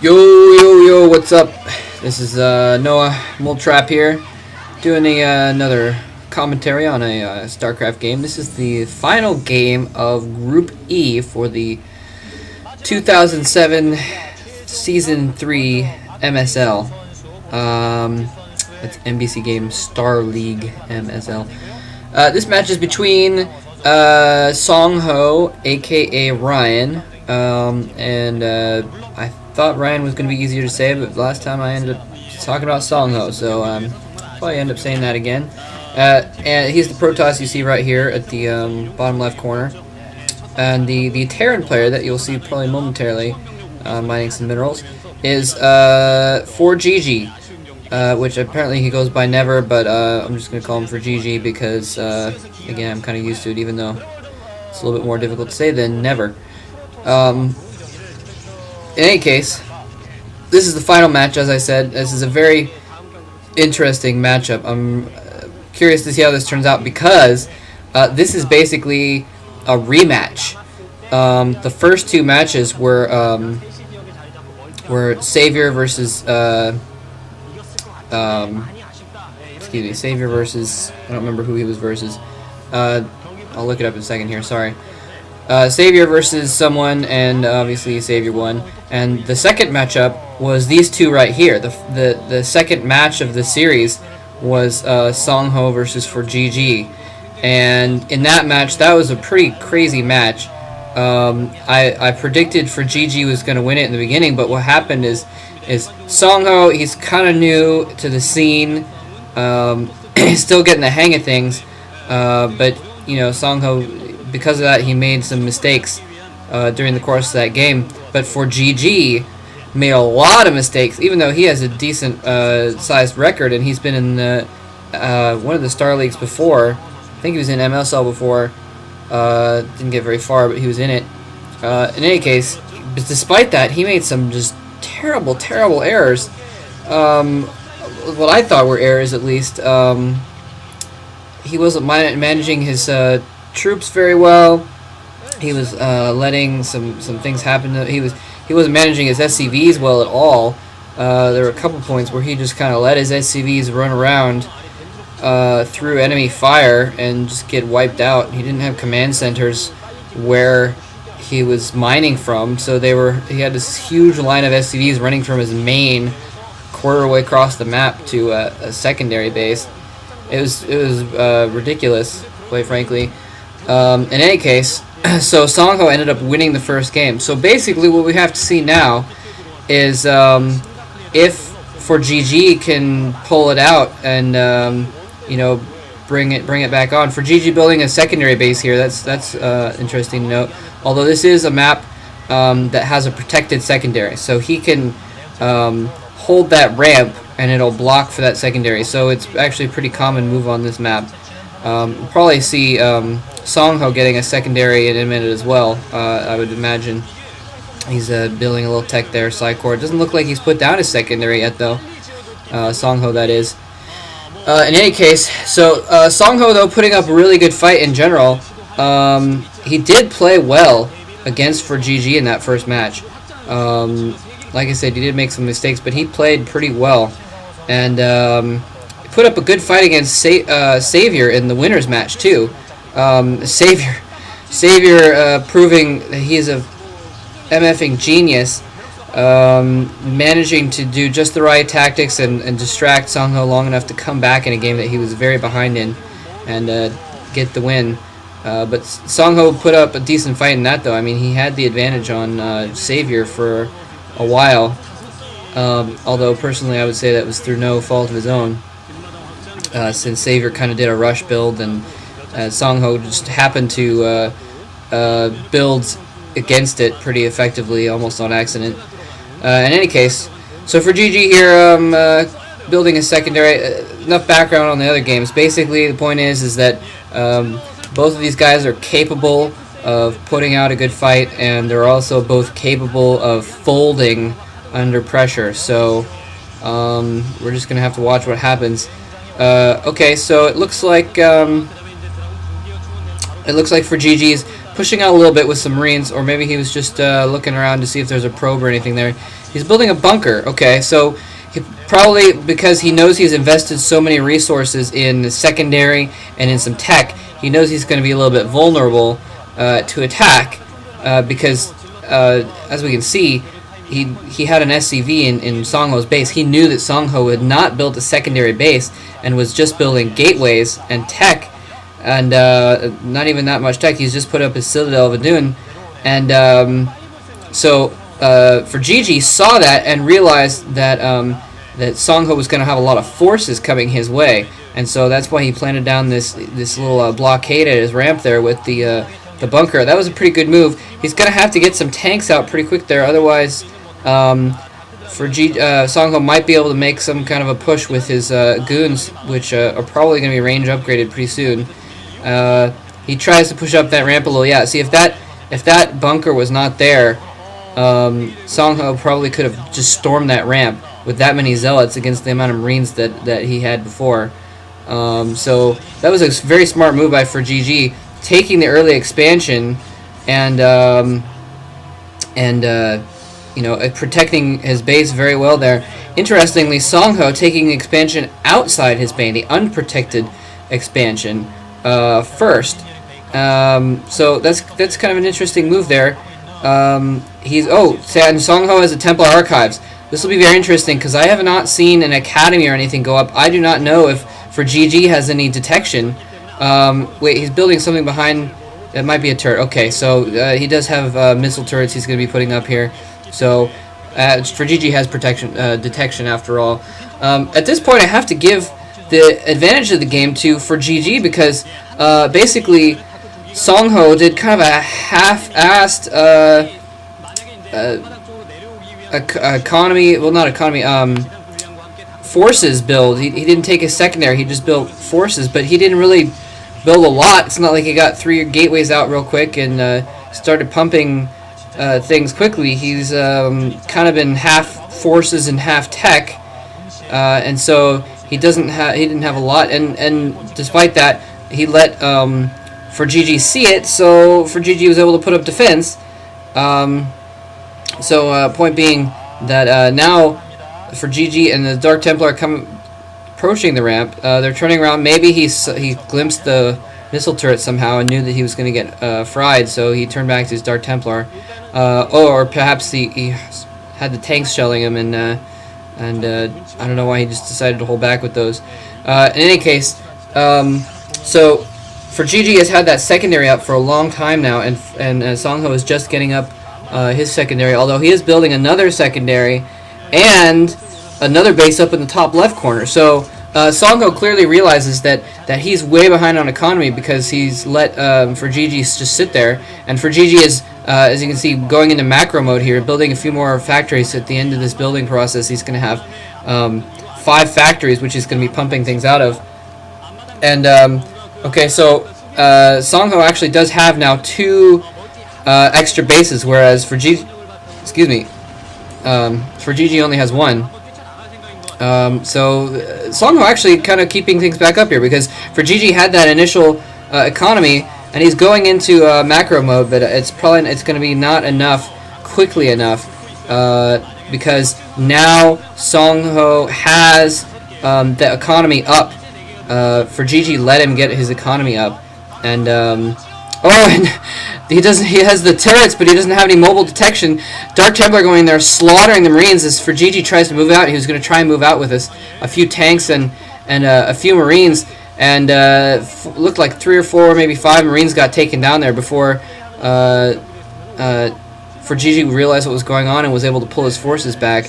Yo, what's up? This is Noah Moldtrap here, doing another commentary on a StarCraft game. This is the final game of Group E for the 2007 Season 3 MSL. That's NBC game Star League MSL. This match is between SangHo, aka Ryan, and I thought Ryan was going to be easier to say, but last time I ended up talking about SangHo, so probably end up saying that again. And he's the protoss you see right here at the bottom left corner. And the Terran player that you'll see probably momentarily mining some minerals is fOrGG, which apparently he goes by Never, but I'm just going to call him fOrGG because, again, I'm kind of used to it, even though it's a little bit more difficult to say than Never. In any case, this is the final match, as I said. This is a very interesting matchup. I'm curious to see how this turns out because this is basically a rematch. The first two matches were Savior versus Savior versus, I don't remember who he was versus. I'll look it up in a second here, sorry. Savior versus someone, and obviously Savior won. And the second matchup was these two right here. The second match of the series was SangHo versus fOrGG. And in that match, that was a pretty crazy match. I predicted fOrGG was going to win it in the beginning, but what happened is SangHo, he's kind of new to the scene. He's still getting the hang of things, but you know, SangHo, because of that, he made some mistakes during the course of that game. But fOrGG made a lot of mistakes, even though he has a decent sized record, and he's been in the, one of the Star Leagues before. I think he was in MSL before. Didn't get very far, but he was in it. In any case, but despite that, he made some just terrible errors. What I thought were errors, at least. He wasn't managing his troops very well. He was letting some things happen. He wasn't managing his SCVs well at all. There were a couple points where he just kind of let his SCVs run around through enemy fire and just get wiped out. He didn't have command centers where he was mining from, so he had this huge line of SCVs running from his main quarter way across the map to a secondary base. It was ridiculous, quite frankly. In any case, so SangHo ended up winning the first game. So basically what we have to see now is if fOrGG can pull it out and you know, bring it back on. fOrGG building a secondary base here, that's interesting to note. Although this is a map that has a protected secondary, so he can hold that ramp and it'll block for that secondary. So it's actually a pretty common move on this map. We'll probably see SangHo getting a secondary in a minute as well, I would imagine. He's building a little tech there, Psycore. It doesn't look like he's put down his secondary yet, though. SangHo, that is. In any case, so SangHo, though, putting up a really good fight in general. He did play well against fOrGG in that first match. Like I said, he did make some mistakes, but he played pretty well. And put up a good fight against Savior in the winners match, too. Savior proving that he's a MFing genius, managing to do just the right tactics and distract SangHo long enough to come back in a game that he was very behind in and get the win. But SangHo put up a decent fight in that, though. I mean, he had the advantage on Savior for a while, although personally I would say that was through no fault of his own, since Savior kind of did a rush build and SangHo just happened to build against it pretty effectively, almost on accident. In any case, so fOrGG here, building a secondary. Enough background on the other games. Basically, the point is that both of these guys are capable of putting out a good fight, and they're also both capable of folding under pressure. So we're just gonna have to watch what happens. Okay, so it looks like fOrGG's pushing out a little bit with some Marines, or maybe he was just looking around to see if there's a probe or anything there. He's building a bunker. Okay, so he probably, because he knows he's invested so many resources in the secondary and in some tech, he knows he's going to be a little bit vulnerable to attack, because as we can see, he had an SCV in SangHo's base. He knew that SangHo had not built a secondary base and was just building gateways and tech, and not even that much tech. He's just put up his Citadel of Adun, and so fOrGG saw that and realized that that SangHo was going to have a lot of forces coming his way, and so that's why he planted down this little blockade at his ramp there with the bunker. That was a pretty good move. He's going to have to get some tanks out pretty quick there, otherwise SangHo might be able to make some kind of a push with his goons, which are probably going to be range upgraded pretty soon. He tries to push up that ramp a little. Yeah, see, if that bunker was not there, SangHo probably could have just stormed that ramp with that many zealots against the amount of Marines that he had before. So that was a very smart move by fOrGG, taking the early expansion and you know, protecting his base very well there. Interestingly, SangHo taking the expansion outside his base, the unprotected expansion, first. So that's kind of an interesting move there. And SangHo has a Templar Archives. This will be very interesting because I have not seen an academy or anything go up. I do not know if fOrGG has any detection. Wait, he's building something behind. That might be a turret. Okay, so he does have missile turrets he's going to be putting up here. So fOrGG has detection after all. At this point, I have to give the advantage of the game to fOrGG because basically SangHo did kind of a half-assed forces build. He didn't take a secondary, he just built forces, but he didn't really build a lot. It's not like he got 3 gateways out real quick and started pumping things quickly. He's kind of been half forces and half tech, and so he didn't have a lot, and despite that, he let fOrGG see it, so fOrGG was able to put up defense. Point being that now fOrGG and the Dark Templar are approaching the ramp. They're turning around. Maybe he glimpsed the missile turret somehow and knew that he was going to get fried, so he turned back to his Dark Templar. Or perhaps he had the tanks shelling him, and I don't know why he just decided to hold back with those. In any case, so fOrGG has had that secondary up for a long time now, and SangHo is just getting up his secondary, although he is building another secondary and another base up in the top left corner. So SangHo clearly realizes that he's way behind on economy because he's let fOrGG just sit there, and fOrGG is, as you can see, going into macro mode here, building a few more factories. At the end of this building process, he's going to have 5 factories, which he's going to be pumping things out of. And okay, so SangHo actually does have now 2 extra bases, whereas fOrGG only has 1. So SangHo actually kind of keeping things back up here because fOrGG had that initial economy, and he's going into macro mode, but it's going to be not enough quickly enough because now SangHo has the economy up. fOrGG let him get his economy up, and and he has the turrets, but he doesn't have any mobile detection. Dark Templar going in there, slaughtering the Marines as fOrGG tries to move out. He was going to try and move out with a few tanks and a few Marines, and looked like 3 or 4, maybe 5 Marines got taken down there before fOrGG realized what was going on and was able to pull his forces back.